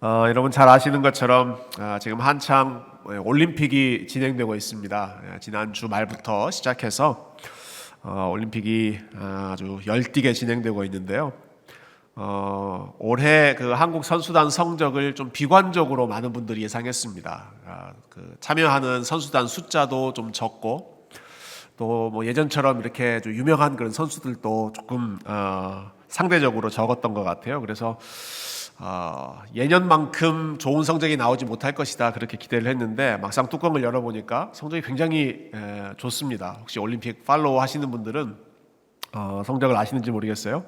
여러분 잘 아시는 것처럼 지금 한창 올림픽이 진행되고 있습니다. 지난 주 말부터 시작해서 올림픽이 아주 열띠게 진행되고 있는데요. 올해 그 한국 선수단 성적을 좀 비관적으로 많은 분들이 예상했습니다. 그 참여하는 선수단 숫자도 좀 적고 또 뭐 예전처럼 이렇게 좀 유명한 그런 선수들도 조금 상대적으로 적었던 것 같아요. 그래서 예년만큼 좋은 성적이 나오지 못할 것이다 그렇게 기대를 했는데 막상 뚜껑을 열어보니까 성적이 굉장히 좋습니다. 혹시 올림픽 팔로우 하시는 분들은 성적을 아시는지 모르겠어요.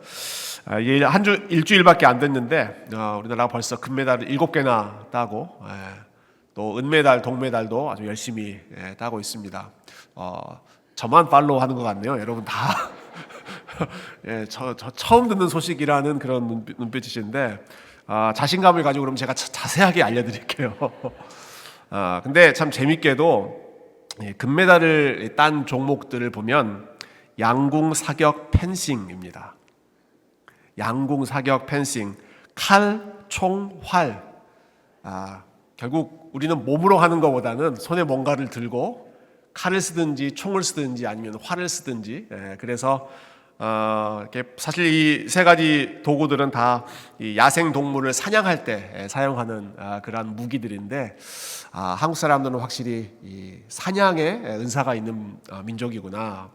일주일밖에 안 됐는데 우리나라가 벌써 금메달을 7개나 따고 또 은메달, 동메달도 아주 열심히 따고 있습니다. 저만 팔로우 하는 것 같네요. 여러분 다 저 처음 듣는 소식이라는 그런 눈빛이신데 자신감을 가지고 그럼 제가 자세하게 알려드릴게요. 근데 참 재밌게도 금메달을 딴 종목들을 보면 양궁, 사격, 펜싱입니다. 양궁, 사격, 펜싱, 칼, 총, 활. 결국 우리는 몸으로 하는 것보다는 손에 뭔가를 들고 칼을 쓰든지 총을 쓰든지 아니면 활을 쓰든지 그래서 사실 이 세 가지 도구들은 다 야생 동물을 사냥할 때 사용하는 그러한 무기들인데 한국 사람들은 확실히 이 사냥에 은사가 있는 민족이구나,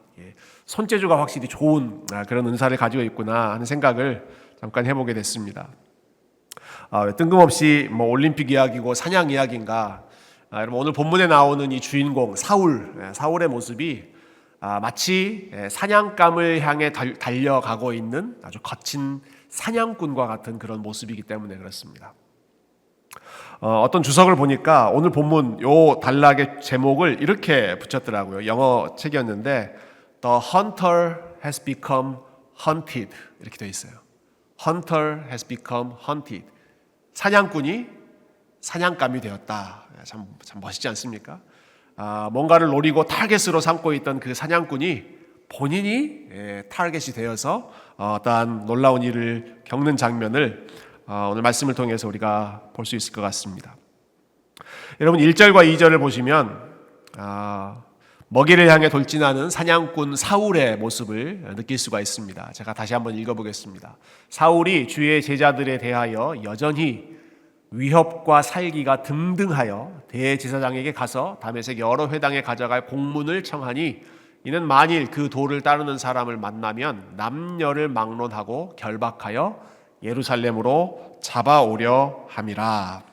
손재주가 확실히 좋은 그런 은사를 가지고 있구나 하는 생각을 잠깐 해보게 됐습니다. 뜬금없이 뭐 올림픽 이야기고 사냥 이야기인가? 여러분 오늘 본문에 나오는 이 주인공 사울의 모습이 마치 사냥감을 향해 달려가고 있는 아주 거친 사냥꾼과 같은 그런 모습이기 때문에 그렇습니다. 어떤 주석을 보니까 오늘 본문 요 단락의 제목을 이렇게 붙였더라고요. 영어 책이었는데 The hunter has become hunted 이렇게 되어 있어요. Hunter has become hunted. 사냥꾼이 사냥감이 되었다. 참 멋있지 않습니까? 뭔가를 노리고 타겟으로 삼고 있던 그 사냥꾼이 본인이 타겟이 되어서 어떠한 놀라운 일을 겪는 장면을 오늘 말씀을 통해서 우리가 볼 수 있을 것 같습니다. 여러분 1절과 2절을 보시면 먹이를 향해 돌진하는 사냥꾼 사울의 모습을 느낄 수가 있습니다. 제가 다시 한번 읽어보겠습니다. 사울이 주의 제자들에 대하여 여전히 위협과 살기가 등등하여 대제사장에게 가서 다메섹 여러 회당에 가져갈 공문을 청하니 이는 만일 그 도를 따르는 사람을 만나면 남녀를 막론하고 결박하여 예루살렘으로 잡아오려 함이라.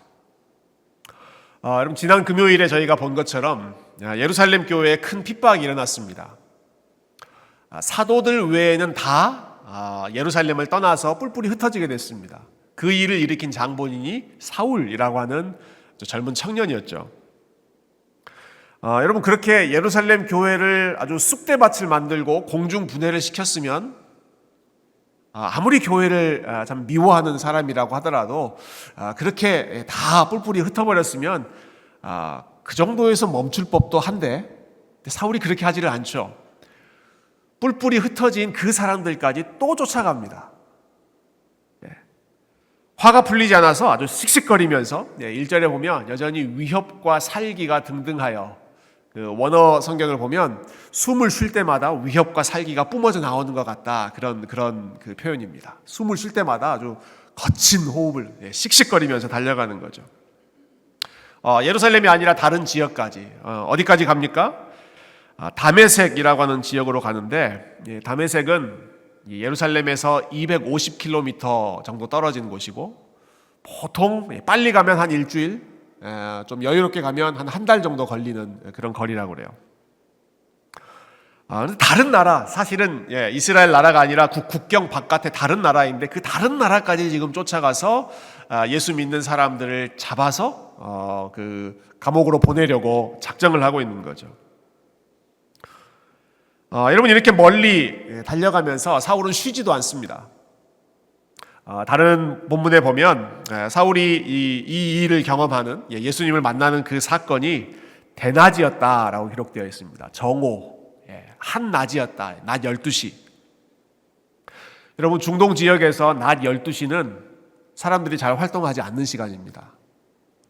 여러분 지난 금요일에 저희가 본 것처럼 예루살렘 교회에 큰 핍박이 일어났습니다. 사도들 외에는 다 예루살렘을 떠나서 뿔뿔이 흩어지게 됐습니다. 그 일을 일으킨 장본인이 사울이라고 하는 젊은 청년이었죠. 여러분 그렇게 예루살렘 교회를 아주 쑥대밭을 만들고 공중 분해를 시켰으면 아무리 교회를 참 미워하는 사람이라고 하더라도 그렇게 다 뿔뿔이 흩어버렸으면 그 정도에서 멈출 법도 한데 사울이 그렇게 하지를 않죠. 뿔뿔이 흩어진 그 사람들까지 또 쫓아갑니다. 화가 풀리지 않아서 아주 씩씩거리면서 1절에 보면 여전히 위협과 살기가 등등하여 그 원어 성경을 보면 숨을 쉴 때마다 위협과 살기가 뿜어져 나오는 것 같다 그런 그 표현입니다. 숨을 쉴 때마다 아주 거친 호흡을 씩씩거리면서 달려가는 거죠. 예루살렘이 아니라 다른 지역까지 어디까지 갑니까? 다메섹이라고 하는 지역으로 가는데 다메섹은 예루살렘에서 250km 정도 떨어진 곳이고 보통 빨리 가면 한 일주일, 좀 여유롭게 가면 한 달 정도 걸리는 그런 거리라고 그래요. 다른 나라, 사실은 이스라엘 나라가 아니라 국경 바깥의 다른 나라인데 그 다른 나라까지 지금 쫓아가서 예수 믿는 사람들을 잡아서 그 감옥으로 보내려고 작정을 하고 있는 거죠. 여러분 이렇게 멀리 달려가면서 사울은 쉬지도 않습니다. 다른 본문에 보면 사울이 이 일을 경험하는 예수님을 만나는 그 사건이 대낮이었다라고 기록되어 있습니다. 정오, 한낮이었다. 낮 12시. 여러분 중동 지역에서 낮 12시는 사람들이 잘 활동하지 않는 시간입니다.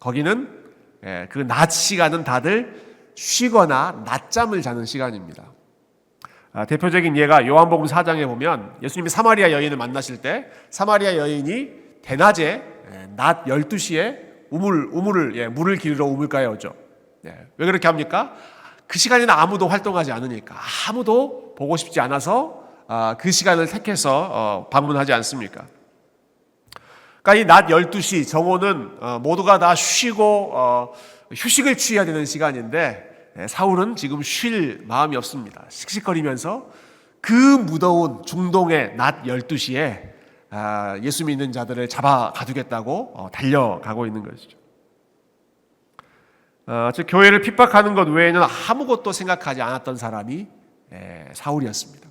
거기는 그 낮 시간은 다들 쉬거나 낮잠을 자는 시간입니다. 대표적인 예가 요한복음 4장에 보면 예수님이 사마리아 여인을 만나실 때 사마리아 여인이 대낮에 낮 12시에 물을 기르러 우물가에 오죠. 왜 그렇게 합니까? 그 시간에는 아무도 활동하지 않으니까, 아무도 보고 싶지 않아서 그 시간을 택해서 방문하지 않습니까? 그러니까 이 낮 12시 정오는 모두가 다 쉬고 휴식을 취해야 되는 시간인데 사울은 지금 쉴 마음이 없습니다. 씩씩거리면서 그 무더운 중동의 낮 12시에 예수 믿는 자들을 잡아 가두겠다고 달려가고 있는 것이죠. 즉 교회를 핍박하는 것 외에는 아무것도 생각하지 않았던 사람이 사울이었습니다.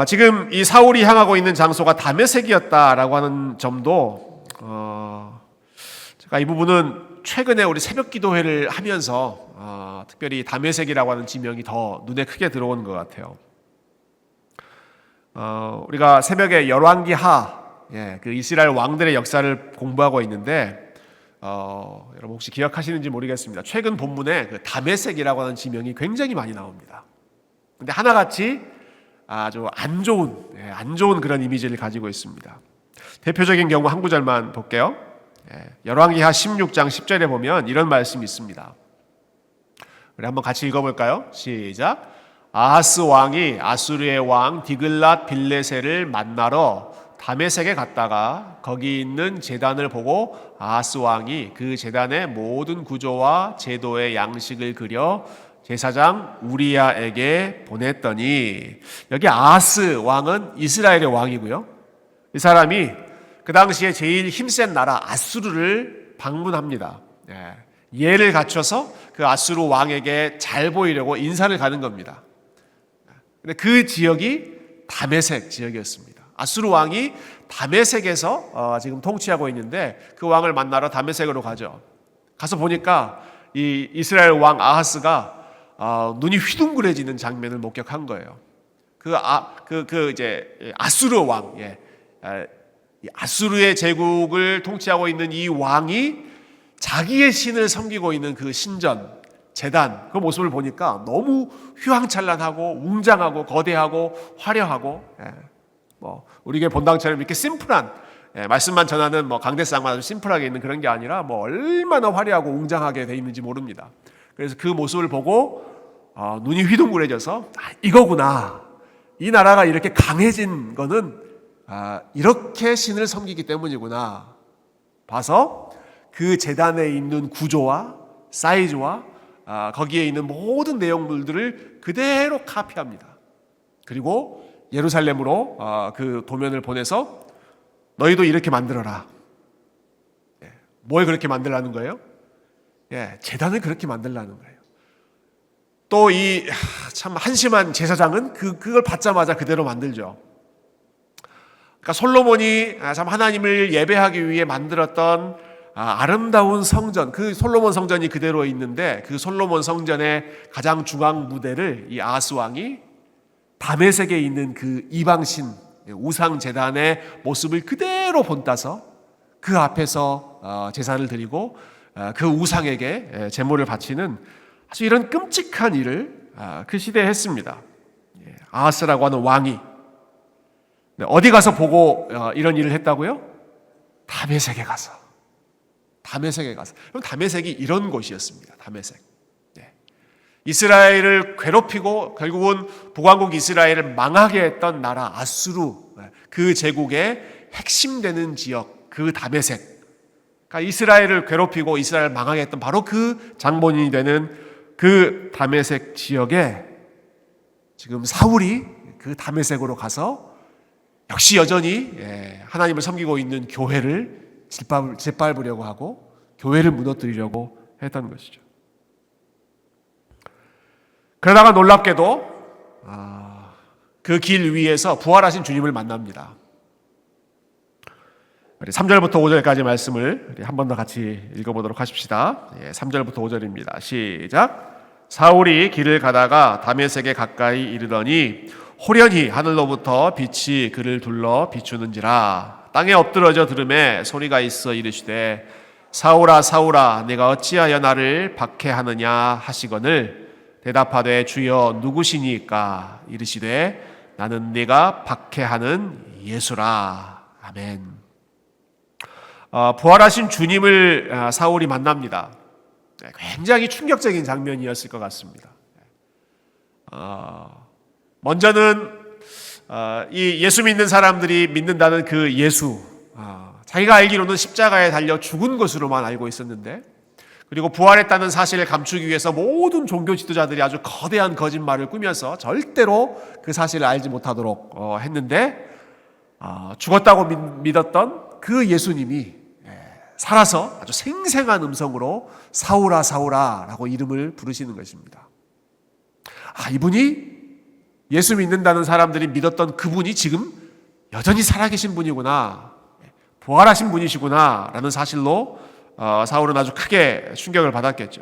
지금 이 사울이 향하고 있는 장소가 다메섹이었다라고 하는 점도 제가 이 부분은 최근에 우리 새벽 기도회를 하면서 특별히 다메섹이라고 하는 지명이 더 눈에 크게 들어오는 것 같아요. 우리가 새벽에 열왕기하 그 이스라엘 왕들의 역사를 공부하고 있는데 여러분 혹시 기억하시는지 모르겠습니다. 최근 본문에 그 다메섹이라고 하는 지명이 굉장히 많이 나옵니다. 근데 하나같이 아주 안 좋은 그런 이미지를 가지고 있습니다. 대표적인 경우 한 구절만 볼게요. 열왕기하 16장 10절에 보면 이런 말씀이 있습니다. 우리 한번 같이 읽어볼까요? 시작. 아하스 왕이 아수르의 왕 디글랏 빌레셋을 만나러 다메섹에 갔다가 거기 있는 제단을 보고 아하스 왕이 그 제단의 모든 구조와 제도의 양식을 그려 제사장 우리야에게 보냈더니, 여기 아하스 왕은 이스라엘의 왕이고요. 이 사람이 그 당시에 제일 힘센 나라 아수르를 방문합니다. 예를 갖춰서 그 아수르 왕에게 잘 보이려고 인사를 가는 겁니다. 근데 그 지역이 다메섹 지역이었습니다. 아수르 왕이 다메섹에서 지금 통치하고 있는데 그 왕을 만나러 다메섹으로 가죠. 가서 보니까 이 이스라엘 왕 아하스가 눈이 휘둥그레지는 장면을 목격한 거예요. 이제 아수르 왕, 아수르의 제국을 통치하고 있는 이 왕이 자기의 신을 섬기고 있는 그 신전, 제단, 그 모습을 보니까 너무 휘황찬란하고 웅장하고 거대하고 화려하고, 우리에게 본당처럼 이렇게 심플한, 말씀만 전하는 강대상만 아주 심플하게 있는 그런 게 아니라 얼마나 화려하고 웅장하게 돼 있는지 모릅니다. 그래서 그 모습을 보고 눈이 휘둥그레져서 이거구나. 이 나라가 이렇게 강해진 거는 이렇게 신을 섬기기 때문이구나. 봐서 그 제단에 있는 구조와 사이즈와 거기에 있는 모든 내용물들을 그대로 카피합니다. 그리고 예루살렘으로 그 도면을 보내서 너희도 이렇게 만들어라. 뭘 그렇게 만들라는 거예요? 제단을 그렇게 만들라는 거예요. 또 이 참 한심한 제사장은 그걸 받자마자 그대로 만들죠. 그러니까 솔로몬이 참 하나님을 예배하기 위해 만들었던 아름다운 성전, 그 솔로몬 성전이 그대로 있는데 그 솔로몬 성전의 가장 중앙 무대를 이 아하스 왕이 다메섹에 있는 그 이방신 우상 제단의 모습을 그대로 본따서 그 앞에서 제사를 드리고 그 우상에게 제물을 바치는 아주 이런 끔찍한 일을 그 시대에 했습니다. 아하스라고 하는 왕이 어디 가서 보고 이런 일을 했다고요? 다메섹에 가서. 그럼 다메섹이 이런 곳이었습니다. 다메섹. 이스라엘을 괴롭히고 결국은 북왕국 이스라엘을 망하게 했던 나라 아수르, 그 제국의 핵심되는 지역, 그 다메섹. 그러니까 이스라엘을 괴롭히고 이스라엘을 망하게 했던 바로 그 장본인이 되는 그 다메섹 지역에 지금 사울이 그 다메섹으로 가서 역시 여전히 하나님을 섬기고 있는 교회를 짓밟으려고 하고 교회를 무너뜨리려고 했던 것이죠. 그러다가 놀랍게도 그 길 위에서 부활하신 주님을 만납니다. 우리 3절부터 5절까지 말씀을 한 번 더 같이 읽어보도록 하십시다. 3절부터 5절입니다. 시작. 사울이 길을 가다가 다메섹에 가까이 이르더니 호련히 하늘로부터 빛이 그를 둘러 비추는지라. 땅에 엎드러져 들음에 소리가 있어 이르시되 사울아 사울아 내가 어찌하여 나를 박해하느냐 하시거늘 대답하되 주여 누구시니까 이르시되 나는 네가 박해하는 예수라. 아멘. 부활하신 주님을 사울이 만납니다. 굉장히 충격적인 장면이었을 것 같습니다. 먼저는 이 예수 믿는 사람들이 믿는다는 그 예수, 자기가 알기로는 십자가에 달려 죽은 것으로만 알고 있었는데, 그리고 부활했다는 사실을 감추기 위해서 모든 종교 지도자들이 아주 거대한 거짓말을 꾸며서 절대로 그 사실을 알지 못하도록 했는데, 죽었다고 믿었던 그 예수님이 살아서 아주 생생한 음성으로 사울아 사울아 라고 이름을 부르시는 것입니다. 이분이 예수 믿는다는 사람들이 믿었던 그분이 지금 여전히 살아계신 분이구나, 부활하신 분이시구나 라는 사실로 사울은 아주 크게 충격을 받았겠죠.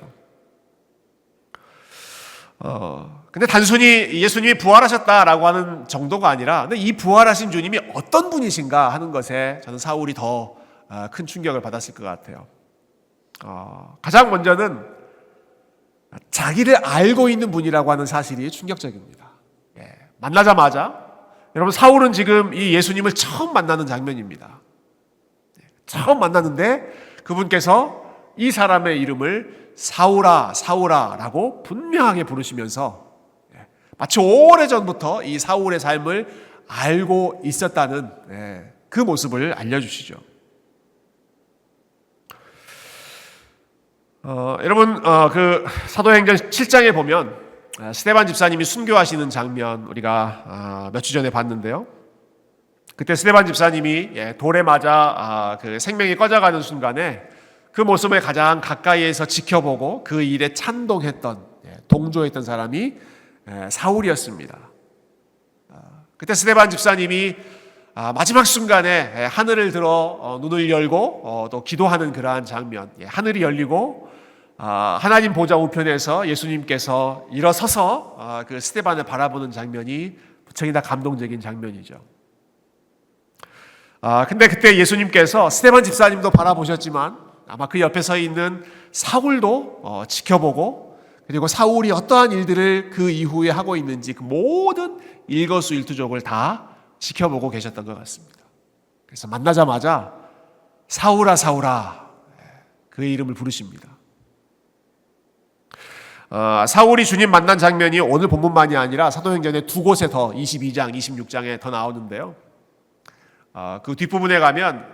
근데 단순히 예수님이 부활하셨다라고 하는 정도가 아니라, 근데 이 부활하신 주님이 어떤 분이신가 하는 것에 저는 사울이 더 큰 충격을 받았을 것 같아요. 가장 먼저는 자기를 알고 있는 분이라고 하는 사실이 충격적입니다. 만나자마자, 여러분 사울은 지금 이 예수님을 처음 만나는 장면입니다. 처음 만났는데 그분께서 이 사람의 이름을 사울아 사울아 라고 분명하게 부르시면서 마치 오래전부터 이 사울의 삶을 알고 있었다는 그 모습을 알려주시죠. 여러분 그 사도행전 7장에 보면 스데반 집사님이 순교하시는 장면 우리가 몇 주 전에 봤는데요. 그때 스데반 집사님이 돌에 맞아 그 생명이 꺼져가는 순간에 그 모습을 가장 가까이에서 지켜보고 그 일에 찬동했던, 동조했던 사람이 사울이었습니다. 그때 스데반 집사님이 마지막 순간에 하늘을 들어 눈을 열고 또 기도하는 그러한 장면, 하늘이 열리고 하나님 보좌 우편에서 예수님께서 일어서서 그 스데반을 바라보는 장면이 부쩍이나 감동적인 장면이죠. 근데 그때 예수님께서 스데반 집사님도 바라보셨지만 아마 그 옆에 서 있는 사울도 지켜보고, 그리고 사울이 어떠한 일들을 그 이후에 하고 있는지 그 모든 일거수일투족을 다 지켜보고 계셨던 것 같습니다. 그래서 만나자마자 사울아 사울아 그의 이름을 부르십니다. 사울이 주님 만난 장면이 오늘 본문만이 아니라 사도행전의 두 곳에 더 22장, 26장에 더 나오는데요. 그 뒷부분에 가면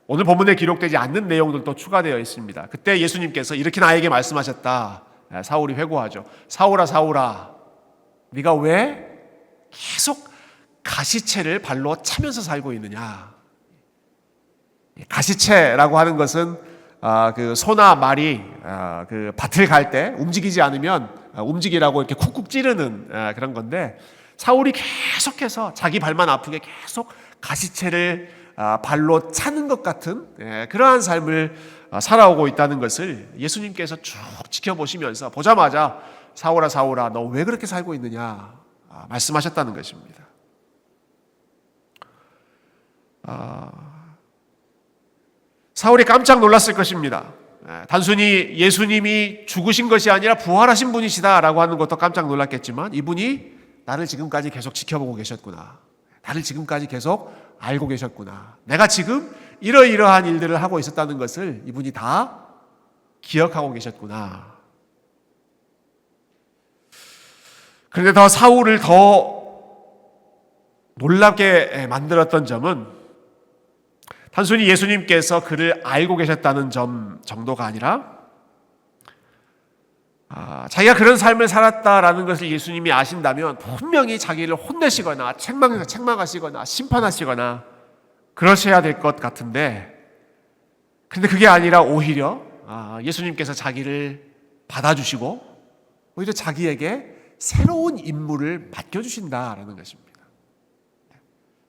오늘 본문에 기록되지 않는 내용들도 추가되어 있습니다. 그때 예수님께서 이렇게 나에게 말씀하셨다. 사울이 회고하죠. 사울아 사울아 네가 왜 계속 가시채를 발로 차면서 살고 있느냐. 가시채라고 하는 것은 그 소나 말이 그 밭을 갈 때 움직이지 않으면 움직이라고 이렇게 쿡쿡 찌르는 그런 건데, 사울이 계속해서 자기 발만 아프게 계속 가시채를 발로 차는 것 같은 그러한 삶을 살아오고 있다는 것을 예수님께서 쭉 지켜보시면서 보자마자 사울아 사울아 너 왜 그렇게 살고 있느냐 말씀하셨다는 것입니다. 사울이 깜짝 놀랐을 것입니다. 단순히 예수님이 죽으신 것이 아니라 부활하신 분이시다라고 하는 것도 깜짝 놀랐겠지만, 이분이 나를 지금까지 계속 지켜보고 계셨구나, 나를 지금까지 계속 알고 계셨구나, 내가 지금 이러이러한 일들을 하고 있었다는 것을 이분이 다 기억하고 계셨구나. 그런데 더 사울을 더 놀랍게 만들었던 점은 단순히 예수님께서 그를 알고 계셨다는 점 정도가 아니라 자기가 그런 삶을 살았다라는 것을 예수님이 아신다면 분명히 자기를 혼내시거나 책망하시거나 심판하시거나 그러셔야 될 것 같은데, 그런데 그게 아니라 오히려 예수님께서 자기를 받아주시고 오히려 자기에게 새로운 임무를 맡겨주신다라는 것입니다.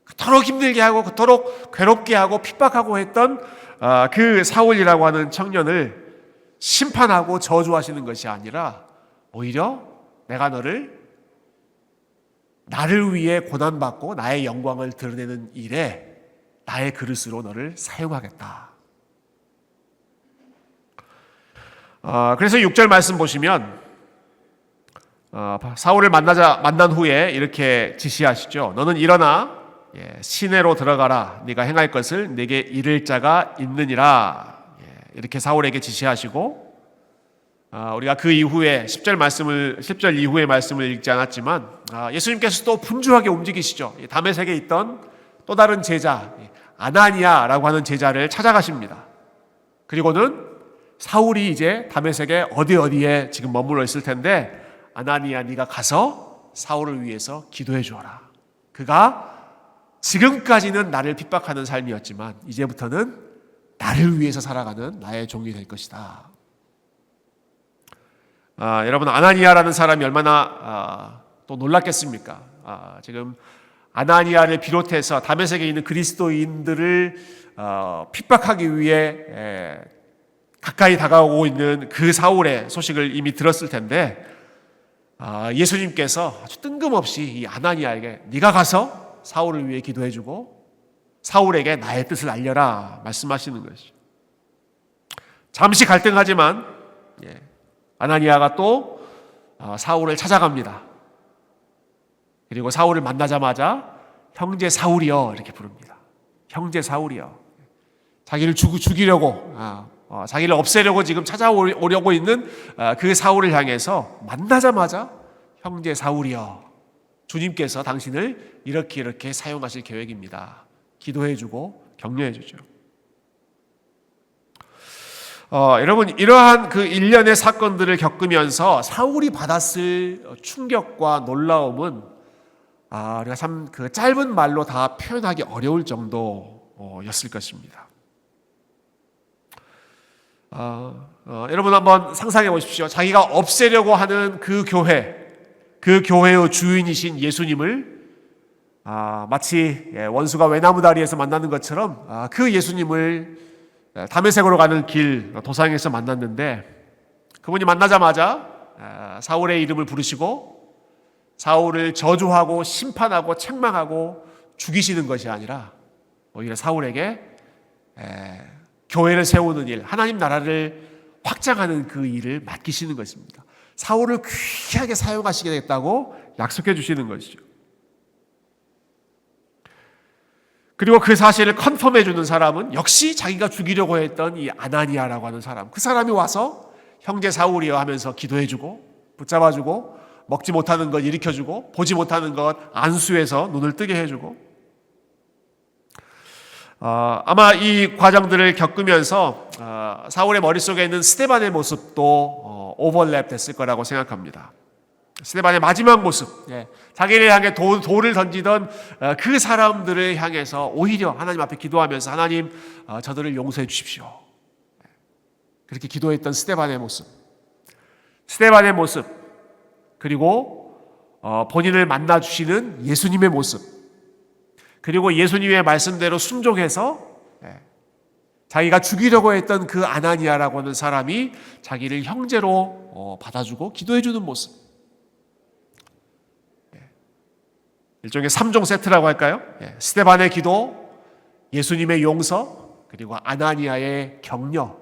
그토록 힘들게 하고 그토록 괴롭게 하고 핍박하고 했던 그 사울이라고 하는 청년을 심판하고 저주하시는 것이 아니라 오히려 내가 나를 위해 고난받고 나의 영광을 드러내는 일에 나의 그릇으로 너를 사용하겠다. 그래서 6절 말씀 보시면 사울을 만난 후에 이렇게 지시하시죠. 너는 일어나 시내로 들어가라. 네가 행할 것을 네게 이를 자가 있느니라. 이렇게 사울에게 지시하시고, 우리가 그 이후에 10절 이후의 말씀을 읽지 않았지만 예수님께서 또 분주하게 움직이시죠. 다메섹에 있던 또 다른 제자 아나니아라고 하는 제자를 찾아가십니다. 그리고는 사울이 이제 다메섹에 어디에 지금 머물러 있을 텐데, 아나니아 네가 가서 사울을 위해서 기도해 주어라. 그가 지금까지는 나를 핍박하는 삶이었지만 이제부터는 나를 위해서 살아가는 나의 종이 될 것이다. 여러분, 아나니아라는 사람이 얼마나 또 놀랐겠습니까? 지금 아나니아를 비롯해서 다메섹에 있는 그리스도인들을 핍박하기 위해 가까이 다가오고 있는 그 사울의 소식을 이미 들었을 텐데, 예수님께서 아주 뜬금없이 이 아나니아에게 네가 가서 사울을 위해 기도해주고 사울에게 나의 뜻을 알려라 말씀하시는 것이죠. 잠시 갈등하지만 아나니아가 또 사울을 찾아갑니다. 그리고 사울을 만나자마자 형제 사울이여 이렇게 부릅니다. 형제 사울이여. 자기를 죽이려고 자기를 없애려고 지금 찾아오려고 있는 그 사울을 향해서 만나자마자 형제 사울이여, 주님께서 당신을 이렇게 사용하실 계획입니다. 기도해주고 격려해주죠. 여러분, 이러한 그 일련의 사건들을 겪으면서 사울이 받았을 충격과 놀라움은 우리가 참 그 짧은 말로 다 표현하기 어려울 정도였을 것입니다. 여러분 한번 상상해 보십시오. 자기가 없애려고 하는 그 교회의 주인이신 예수님을 마치 원수가 외나무 다리에서 만나는 것처럼 그 예수님을 다메섹으로 가는 길 도상에서 만났는데, 그분이 만나자마자 사울의 이름을 부르시고 사울을 저주하고 심판하고 책망하고 죽이시는 것이 아니라 오히려 사울에게 교회를 세우는 일, 하나님 나라를 확장하는 그 일을 맡기시는 것입니다. 사울을 귀하게 사용하시겠다고 약속해 주시는 것이죠. 그리고 그 사실을 컨펌해 주는 사람은 역시 자기가 죽이려고 했던 이 아나니아라고 하는 사람. 그 사람이 와서 형제 사울이여 하면서 기도해 주고 붙잡아 주고 먹지 못하는 것 일으켜 주고 보지 못하는 것 안수해서 눈을 뜨게 해 주고, 아마 이 과정들을 겪으면서 사울의 머릿속에 있는 스데반의 모습도 오버랩 됐을 거라고 생각합니다. 스데반의 마지막 모습, 자기를 향해 돌을 던지던 그 사람들을 향해서 오히려 하나님 앞에 기도하면서 하나님 저들을 용서해 주십시오. 그렇게 기도했던 스데반의 모습, 그리고 본인을 만나주시는 예수님의 모습, 그리고 예수님의 말씀대로 순종해서 자기가 죽이려고 했던 그 아나니아라고 하는 사람이 자기를 형제로 받아주고 기도해주는 모습, 일종의 3종 세트라고 할까요? 스데반의 기도, 예수님의 용서, 그리고 아나니아의 격려.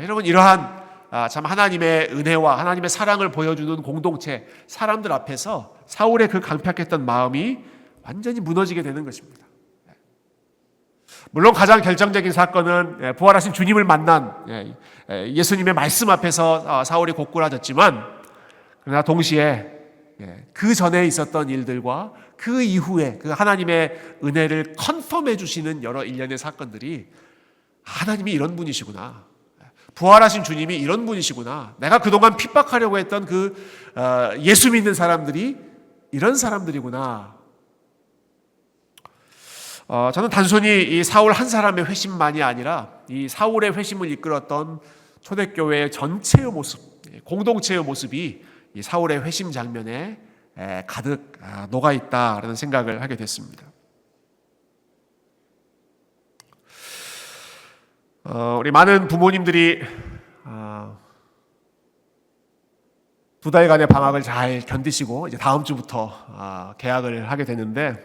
여러분, 이러한 참 하나님의 은혜와 하나님의 사랑을 보여주는 공동체, 사람들 앞에서 사울의 그 강팍했던 마음이 완전히 무너지게 되는 것입니다. 물론 가장 결정적인 사건은 부활하신 주님을 만난 예수님의 말씀 앞에서 사울이 고꾸라졌지만, 그러나 동시에 그 전에 있었던 일들과 그 이후에 그 하나님의 은혜를 컨펌해 주시는 여러 일련의 사건들이 하나님이 이런 분이시구나, 부활하신 주님이 이런 분이시구나, 내가 그동안 핍박하려고 했던 그 예수 믿는 사람들이 이런 사람들이구나. 저는 단순히 이 사울 한 사람의 회심만이 아니라 이 사울의 회심을 이끌었던 초대교회의 전체의 모습, 공동체의 모습이 이 사울의 회심 장면에 가득 녹아 있다라는 생각을 하게 됐습니다. 우리 많은 부모님들이 두 달간의 방학을 잘 견디시고 이제 다음 주부터 개학을 하게 되는데,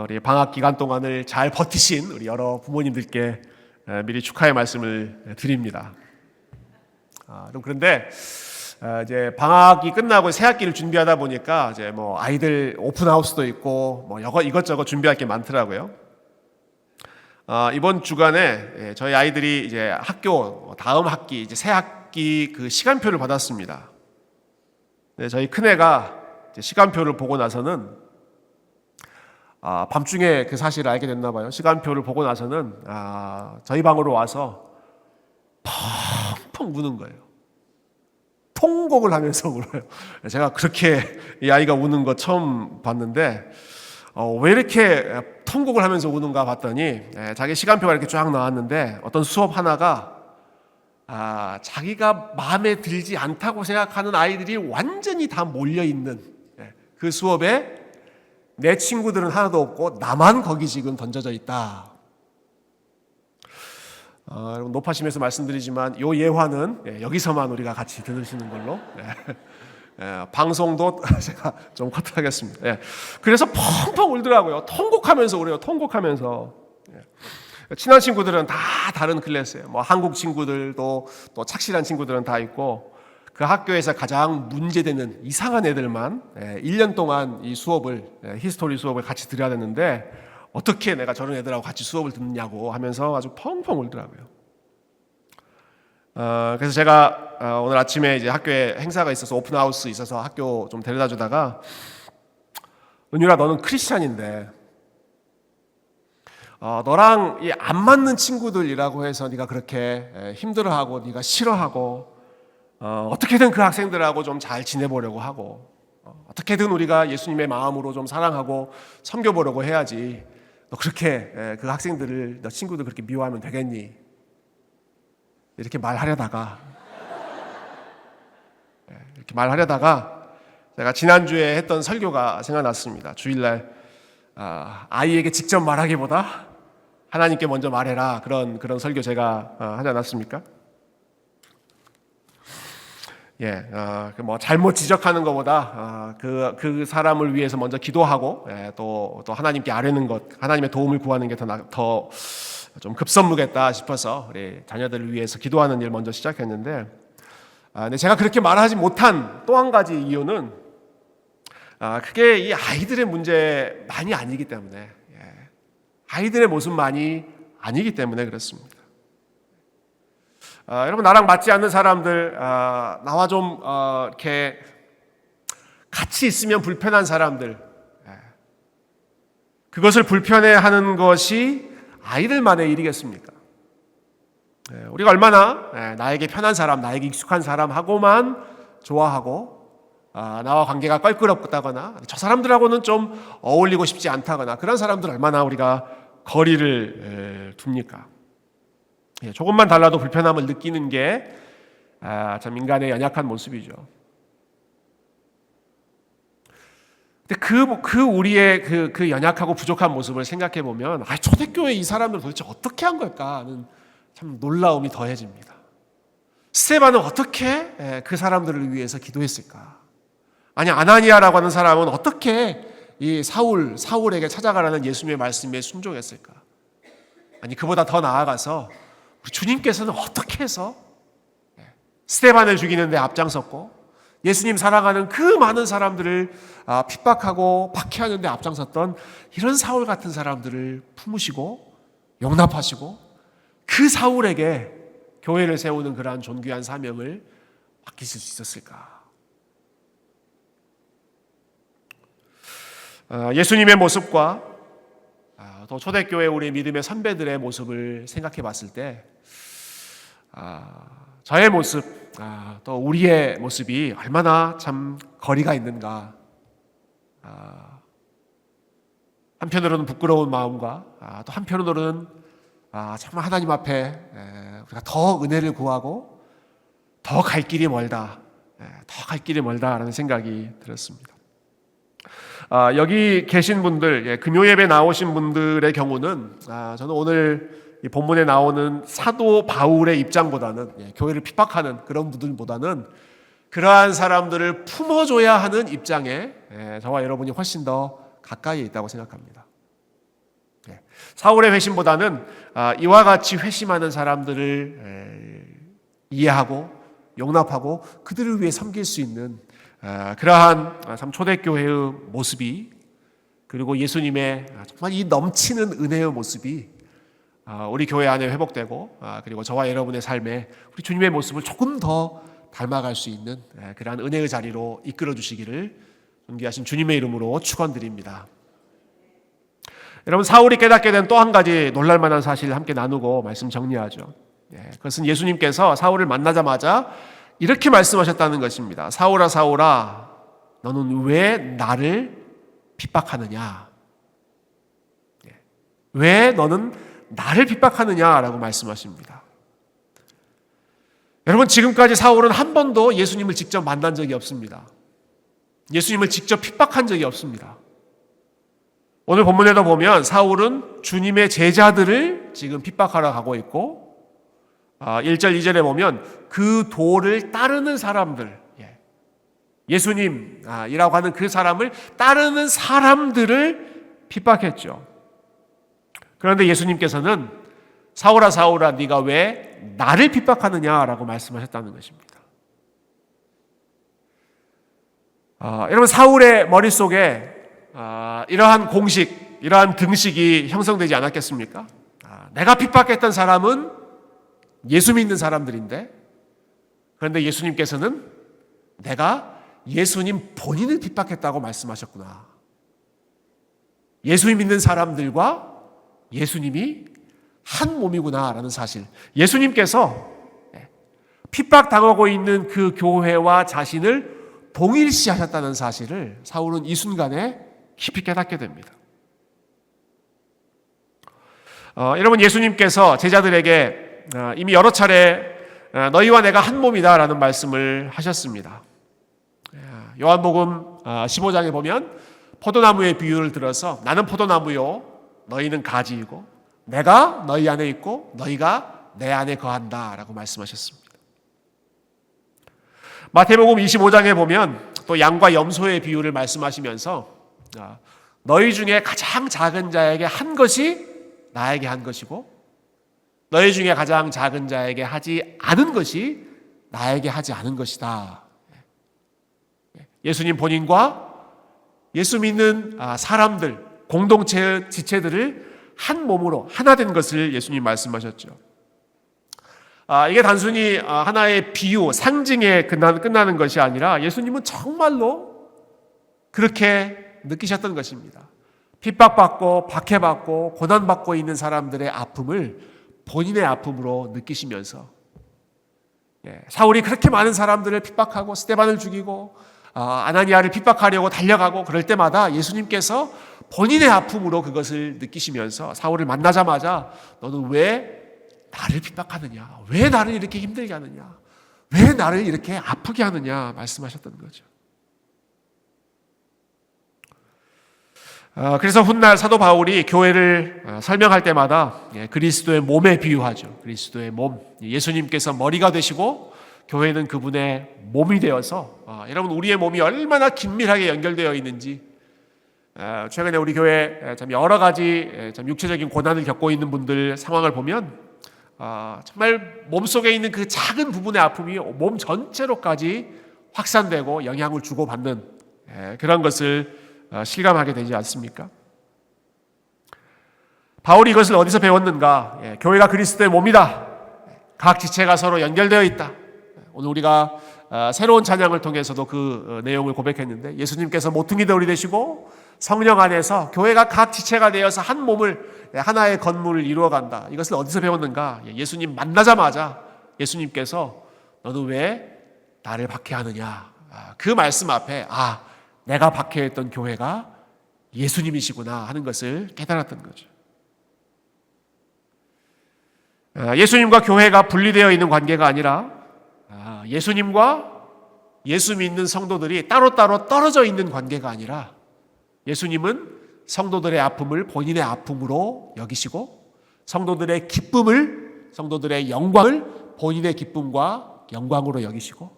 우리 방학 기간 동안을 잘 버티신 우리 여러 부모님들께 미리 축하의 말씀을 드립니다. 그런데 이제 방학이 끝나고 새 학기를 준비하다 보니까 이제 뭐 아이들 오픈하우스도 있고 뭐 이것저것 준비할 게 많더라고요. 이번 주간에 저희 아이들이 이제 학교 다음 학기 이제 새 학기 그 시간표를 받았습니다. 네, 저희 큰애가 이제 시간표를 보고 나서는 밤중에 그 사실을 알게 됐나 봐요. 시간표를 보고 나서는 저희 방으로 와서 펑펑 우는 거예요. 통곡을 하면서 울어요. 제가 그렇게 이 아이가 우는 거 처음 봤는데 왜 이렇게 통곡을 하면서 우는가 봤더니 자기 시간표가 이렇게 쫙 나왔는데 어떤 수업 하나가 자기가 마음에 들지 않다고 생각하는 아이들이 완전히 다 몰려있는 그 수업에 내 친구들은 하나도 없고 나만 거기 지금 던져져 있다. 여러분 높아심에서 말씀드리지만 이 예화는 여기서만 우리가 같이 들으시는 걸로 방송도 제가 좀 커트하겠습니다. 그래서 펑펑 울더라고요. 통곡하면서 울어요. 통곡하면서. 친한 친구들은 다 다른 클래스예요. 뭐 한국 친구들도 또 착실한 친구들은 다 있고 그 학교에서 가장 문제되는 이상한 애들만 1년 동안 이 수업을 히스토리 수업을 같이 들어야 되는데 어떻게 내가 저런 애들하고 같이 수업을 듣느냐고 하면서 아주 펑펑 울더라고요. 그래서 제가 오늘 아침에 이제 학교에 행사가 있어서 오픈하우스 있어서 학교 좀 데려다 주다가 은유라 너는 크리스찬인데 너랑 안 맞는 친구들이라고 해서 네가 그렇게 힘들어하고 네가 싫어하고 어떻게든 그 학생들하고 좀 잘 지내보려고 하고 어떻게든 우리가 예수님의 마음으로 좀 사랑하고 섬겨보려고 해야지 너 그렇게 그 학생들을 너 친구들 그렇게 미워하면 되겠니? 이렇게 말하려다가 제가 지난주에 했던 설교가 생각났습니다. 주일날 아이에게 직접 말하기보다 하나님께 먼저 말해라 그런 설교 제가 하지 않았습니까? 뭐 잘못 지적하는 것보다 그 사람을 위해서 먼저 기도하고 또 하나님께 아뢰는 것, 하나님의 도움을 구하는 게 더 좀 급선무겠다 싶어서 우리 자녀들을 위해서 기도하는 일 먼저 시작했는데, 근데 제가 그렇게 말하지 못한 또 한 가지 이유는 그게 이 아이들의 문제만이 아니기 때문에 아이들의 모습만이 아니기 때문에 그렇습니다. 여러분 나랑 맞지 않는 사람들, 나와 좀 이렇게 같이 있으면 불편한 사람들, 그것을 불편해하는 것이 아이들만의 일이겠습니까? 우리가 얼마나 나에게 편한 사람, 나에게 익숙한 사람하고만 좋아하고 나와 관계가 껄끄럽다거나 저 사람들하고는 좀 어울리고 싶지 않다거나 그런 사람들 얼마나 우리가 거리를 둡니까? 조금만 달라도 불편함을 느끼는 게 참 인간의 연약한 모습이죠. 근데 그 우리의 그 연약하고 부족한 모습을 생각해 보면 초대교회 이 사람들 도대체 어떻게 한 걸까 하는 참 놀라움이 더해집니다. 스데반은 어떻게 그 사람들을 위해서 기도했을까? 아니 아나니아라고 하는 사람은 어떻게 이 사울에게 찾아가라는 예수님의 말씀에 순종했을까? 아니 그보다 더 나아가서 우리 주님께서는 어떻게 해서 스데반을 죽이는 데 앞장섰고 예수님 사랑하는 그 많은 사람들을 핍박하고 박해하는 데 앞장섰던 이런 사울 같은 사람들을 품으시고 용납하시고 그 사울에게 교회를 세우는 그러한 존귀한 사명을 맡기실 수 있었을까? 예수님의 모습과 또 초대교회 우리 믿음의 선배들의 모습을 생각해 봤을 때 저의 모습, 또 우리의 모습이 얼마나 참 거리가 있는가. 한편으로는 부끄러운 마음과 또 한편으로는 정말 하나님 앞에 우리가 더 은혜를 구하고 더 갈 길이 멀다라는 생각이 들었습니다. 여기 계신 분들, 금요 예배 나오신 분들의 경우는 저는 오늘 이 본문에 나오는 사도 바울의 입장보다는 교회를 핍박하는 그런 분들보다는 그러한 사람들을 품어줘야 하는 입장에 저와 여러분이 훨씬 더 가까이에 있다고 생각합니다. 사울의 회심보다는 이와 같이 회심하는 사람들을 이해하고 용납하고 그들을 위해 섬길 수 있는 그러한 참 초대교회의 모습이, 그리고 예수님의 정말 이 넘치는 은혜의 모습이 우리 교회 안에 회복되고, 그리고 저와 여러분의 삶에 우리 주님의 모습을 조금 더 닮아갈 수 있는 그러한 은혜의 자리로 이끌어 주시기를 존귀하신 주님의 이름으로 축원드립니다. 여러분, 사울이 깨닫게 된 또 한 가지 놀랄만한 사실을 함께 나누고 말씀 정리하죠. 그것은 예수님께서 사울을 만나자마자 이렇게 말씀하셨다는 것입니다. 사울아 사울아, 너는 왜 나를 핍박하느냐? 왜 너는 나를 핍박하느냐라고 말씀하십니다. 여러분, 지금까지 사울은 한 번도 예수님을 직접 만난 적이 없습니다. 예수님을 직접 핍박한 적이 없습니다. 오늘 본문에도 보면 사울은 주님의 제자들을 지금 핍박하러 가고 있고, 1절 2절에 보면 그 도를 따르는 사람들, 예수님이라고 하는 그 사람을 따르는 사람들을 핍박했죠. 그런데 예수님께서는 사울아 사울아, 네가 왜 나를 핍박하느냐라고 말씀하셨다는 것입니다. 여러분, 사울의 머릿속에 이러한 공식, 이러한 등식이 형성되지 않았겠습니까? 내가 핍박했던 사람은 예수 믿는 사람들인데, 그런데 예수님께서는 내가 예수님 본인을 핍박했다고 말씀하셨구나. 예수 믿는 사람들과 예수님이 한 몸이구나라는 사실, 예수님께서 핍박당하고 있는 그 교회와 자신을 동일시하셨다는 사실을 사울은 이 순간에 깊이 깨닫게 됩니다. 여러분, 예수님께서 제자들에게 이미 여러 차례 너희와 내가 한 몸이다 라는 말씀을 하셨습니다. 요한복음 15장에 보면 포도나무의 비유를 들어서 나는 포도나무요 너희는 가지이고 내가 너희 안에 있고 너희가 내 안에 거한다 라고 말씀하셨습니다. 마태복음 25장에 보면 또 양과 염소의 비유를 말씀하시면서 너희 중에 가장 작은 자에게 한 것이 나에게 한 것이고 너희 중에 가장 작은 자에게 하지 않은 것이 나에게 하지 않은 것이다. 예수님 본인과 예수 믿는 사람들, 공동체의 지체들을 한 몸으로 하나 된 것을 예수님 말씀하셨죠. 이게 단순히 하나의 비유, 상징에 끝나는 것이 아니라 예수님은 정말로 그렇게 느끼셨던 것입니다. 핍박받고 박해받고 고난받고 있는 사람들의 아픔을 본인의 아픔으로 느끼시면서, 사울이 그렇게 많은 사람들을 핍박하고 스데반을 죽이고 아나니아를 핍박하려고 달려가고 그럴 때마다 예수님께서 본인의 아픔으로 그것을 느끼시면서 사울을 만나자마자 너는 왜 나를 핍박하느냐? 왜 나를 이렇게 힘들게 하느냐? 왜 나를 이렇게 아프게 하느냐? 말씀하셨던 거죠. 그래서 훗날 사도 바울이 교회를 설명할 때마다 그리스도의 몸에 비유하죠. 그리스도의 몸. 예수님께서 머리가 되시고 교회는 그분의 몸이 되어서, 여러분, 우리의 몸이 얼마나 긴밀하게 연결되어 있는지, 최근에 우리 교회 참 여러 가지 참 육체적인 고난을 겪고 있는 분들 상황을 보면 정말 몸속에 있는 그 작은 부분의 아픔이 몸 전체로까지 확산되고 영향을 주고받는 그런 것을 실감하게 되지 않습니까? 바울이 이것을 어디서 배웠는가? 교회가 그리스도의 몸이다. 각 지체가 서로 연결되어 있다. 오늘 우리가 새로운 찬양을 통해서도 그 내용을 고백했는데, 예수님께서 모퉁이 돌이 되시고 성령 안에서 교회가 각 지체가 되어서 한 몸을, 하나의 건물을 이루어간다. 이것을 어디서 배웠는가? 예수님 만나자마자 예수님께서 너는 왜 나를 박해하느냐? 그 말씀 앞에 내가 박해했던 교회가 예수님이시구나 하는 것을 깨달았던 거죠. 예수님과 교회가 분리되어 있는 관계가 아니라 예수님과 예수 믿는 성도들이 따로따로 떨어져 있는 관계가 아니라 예수님은 성도들의 아픔을 본인의 아픔으로 여기시고 성도들의 기쁨을, 성도들의 영광을 본인의 기쁨과 영광으로 여기시고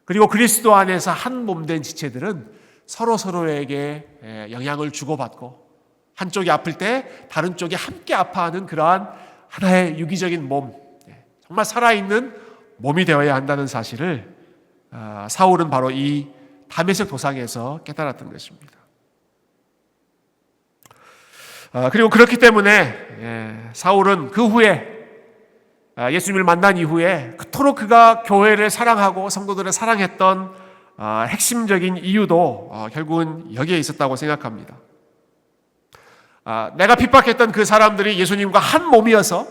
그리고 그리스도 안에서 한 몸된 지체들은 서로에게 영향을 주고받고 한쪽이 아플 때 다른 쪽이 함께 아파하는 그러한 하나의 유기적인 몸, 정말 살아있는 몸이 되어야 한다는 사실을 사울은 바로 이 다메섹 도상에서 깨달았던 것입니다. 그리고 그렇기 때문에 사울은 그 후에 예수님을 만난 이후에 그토록 그가 교회를 사랑하고 성도들을 사랑했던 핵심적인 이유도 결국은 여기에 있었다고 생각합니다. 내가 핍박했던 그 사람들이 예수님과 한 몸이어서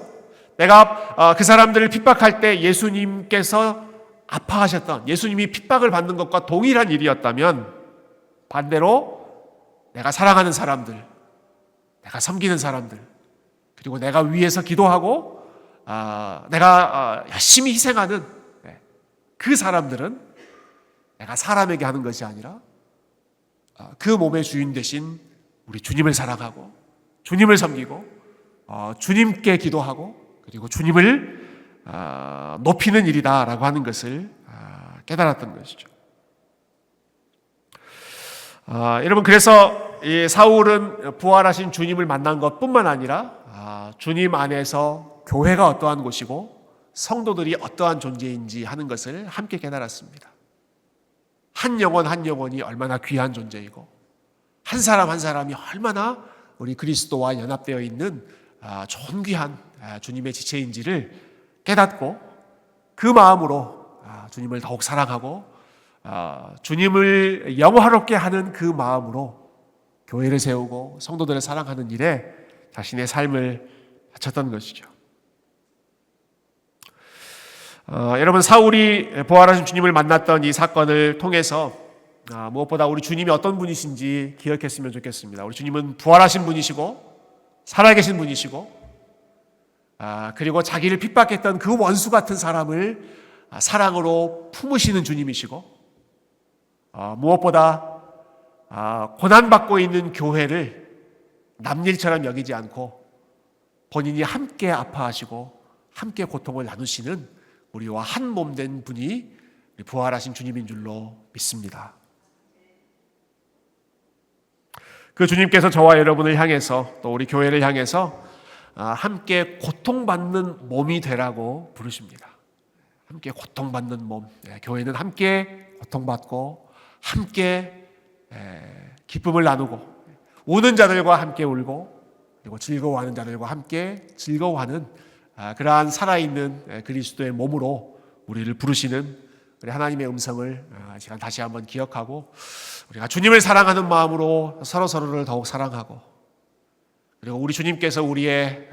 내가 그 사람들을 핍박할 때 예수님께서 아파하셨던, 예수님이 핍박을 받는 것과 동일한 일이었다면 반대로 내가 사랑하는 사람들, 내가 섬기는 사람들, 그리고 내가 위에서 기도하고 내가 열심히 희생하는 그 사람들은 내가 사람에게 하는 것이 아니라 그 몸의 주인 되신 우리 주님을 사랑하고 주님을 섬기고 주님께 기도하고 그리고 주님을 높이는 일이다라고 하는 것을 깨달았던 것이죠. 여러분, 그래서 이 사울은 부활하신 주님을 만난 것뿐만 아니라 주님 안에서 교회가 어떠한 곳이고 성도들이 어떠한 존재인지 하는 것을 함께 깨달았습니다. 한 영혼 한 영혼이 얼마나 귀한 존재이고 한 사람 한 사람이 얼마나 우리 그리스도와 연합되어 있는 존귀한 주님의 지체인지를 깨닫고 그 마음으로 주님을 더욱 사랑하고 주님을 영화롭게 하는 그 마음으로 교회를 세우고 성도들을 사랑하는 일에 자신의 삶을 바쳤던 것이죠. 여러분, 사울이 부활하신 주님을 만났던 이 사건을 통해서 무엇보다 우리 주님이 어떤 분이신지 기억했으면 좋겠습니다. 우리 주님은 부활하신 분이시고 살아계신 분이시고 그리고 자기를 핍박했던 그 원수 같은 사람을 사랑으로 품으시는 주님이시고 무엇보다 고난받고 있는 교회를 남일처럼 여기지 않고 본인이 함께 아파하시고 함께 고통을 나누시는 우리와 한 몸 된 분이 부활하신 주님인 줄로 믿습니다. 그 주님께서 저와 여러분을 향해서 또 우리 교회를 향해서 함께 고통받는 몸이 되라고 부르십니다. 함께 고통받는 몸. 교회는 함께 고통받고 함께 기쁨을 나누고 우는 자들과 함께 울고 그리고 즐거워하는 자들과 함께 즐거워하는 그러한 살아있는 그리스도의 몸으로 우리를 부르시는 우리 하나님의 음성을 시간 다시 한번 기억하고 우리가 주님을 사랑하는 마음으로 서로를 더욱 사랑하고 그리고 우리 주님께서 우리의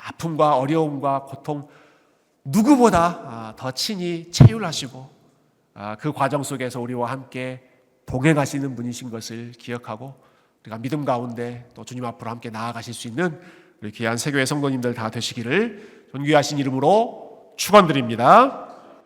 아픔과 어려움과 고통 누구보다 더 친히 체휼하시고 그 과정 속에서 우리와 함께 동행하시는 분이신 것을 기억하고 우리가 믿음 가운데 또 주님 앞으로 함께 나아가실 수 있는 우리 귀한 세교회 성도님들 다 되시기를 존귀하신 이름으로 축원드립니다.